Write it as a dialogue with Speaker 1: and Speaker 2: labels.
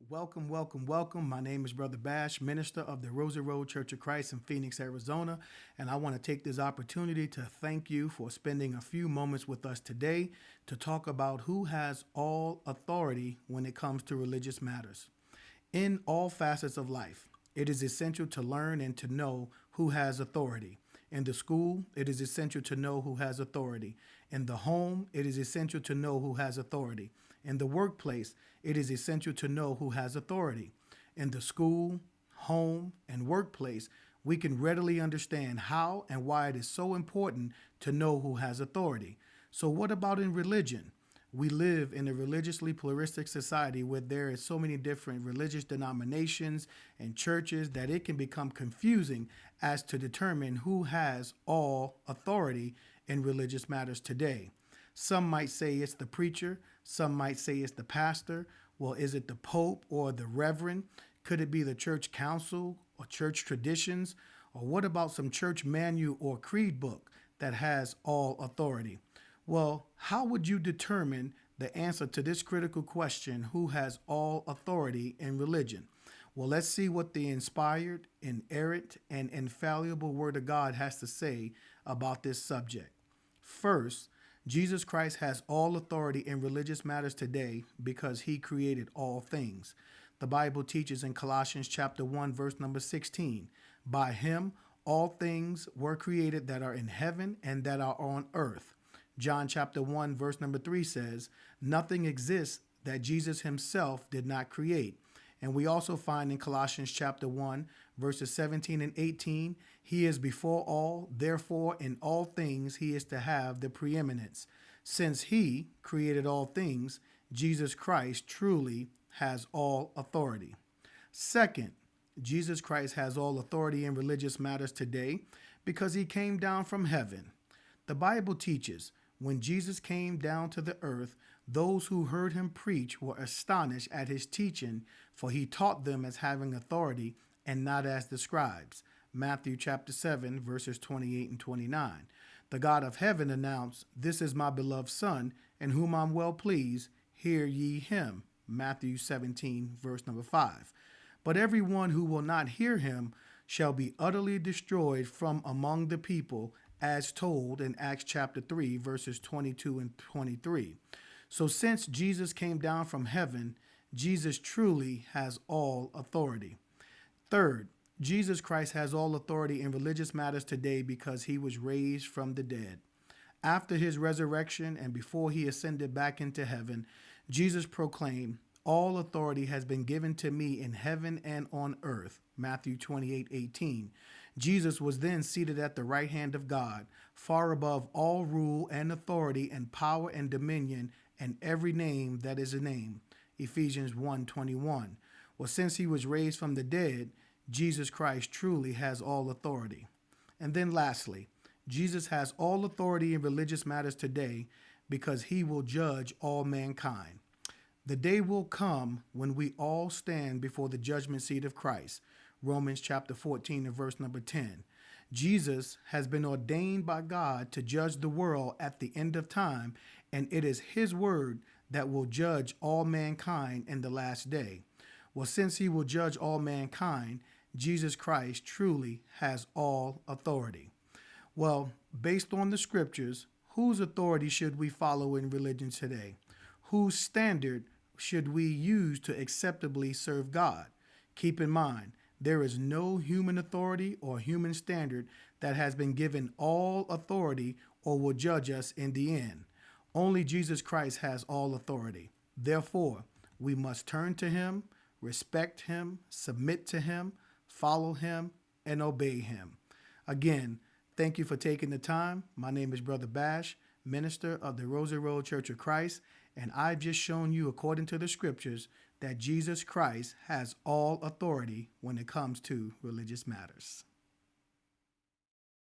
Speaker 1: Welcome, welcome, welcome. My name is Brother Bash, minister of the Rosary Road Church of Christ in Phoenix, Arizona. And I want to take this opportunity to thank you for spending a few moments with us today to talk about who has all authority when it comes to religious matters. In all facets of life, it is essential to learn and to know who has authority. In the school, it is essential to know who has authority. In the home, it is essential to know who has authority. In the workplace, it is essential to know who has authority. In the school, home, and workplace, we can readily understand how and why it is so important to know who has authority. So, what about in religion? We live in a religiously pluralistic society where there is so many different religious denominations and churches that it can become confusing as to determine who has all authority in religious matters today. Some might say it's the preacher, some might say it's the pastor. Well, is it the pope or the reverend? Could it be the church council or church traditions? Or what about some church manual or creed book that has all authority? Well, how would you determine the answer to this critical question, who has all authority in religion? Well, let's see what the inspired, inerrant, and infallible Word of God has to say about this subject. First, Jesus Christ has all authority in religious matters today because he created all things. The Bible teaches in Colossians chapter 1, verse number 16, by him all things were created that are in heaven and that are on earth. John chapter 1, verse number 3 says, nothing exists that Jesus himself did not create. And we also find in Colossians chapter 1, verses 17 and 18, he is before all, therefore in all things he is to have the preeminence. Since he created all things, Jesus Christ truly has all authority. Second, Jesus Christ has all authority in religious matters today because he came down from heaven. The Bible teaches when Jesus came down to the earth, those who heard him preach were astonished at his teaching, for he taught them as having authority and not as the scribes. Matthew chapter 7, verses 28 and 29. The God of heaven announced, this is my beloved Son, in whom I'm well pleased. Hear ye him. Matthew 17, verse number 5. But everyone who will not hear him shall be utterly destroyed from among the people, as told in Acts chapter 3, verses 22 and 23. So since Jesus came down from heaven, Jesus truly has all authority. Third, Jesus Christ has all authority in religious matters today because he was raised from the dead. After his resurrection and before he ascended back into heaven, Jesus proclaimed, all authority has been given to me in heaven and on earth. Matthew 28:18. Jesus was then seated at the right hand of God, far above all rule and authority and power and dominion and every name that is a name. Ephesians 1:21. Well, since he was raised from the dead, Jesus Christ truly has all authority. And then lastly, Jesus has all authority in religious matters today because he will judge all mankind. The day will come when we all stand before the judgment seat of Christ. Romans chapter 14 and verse number 10. Jesus has been ordained by God to judge the world at the end of time, and it is his word that will judge all mankind in the last day. Well, since he will judge all mankind, Jesus Christ truly has all authority. Well, based on the scriptures, whose authority should we follow in religion today? Whose standard should we use to acceptably serve God? Keep in mind, there is no human authority or human standard that has been given all authority or will judge us in the end. Only Jesus Christ has all authority. Therefore, we must turn to him, respect him, submit to him, follow him, and obey him. Again, thank you for taking the time. My name is Brother Bash, minister of the Rosary Road Church of Christ, and I've just shown you, according to the scriptures, that Jesus Christ has all authority when it comes to religious matters.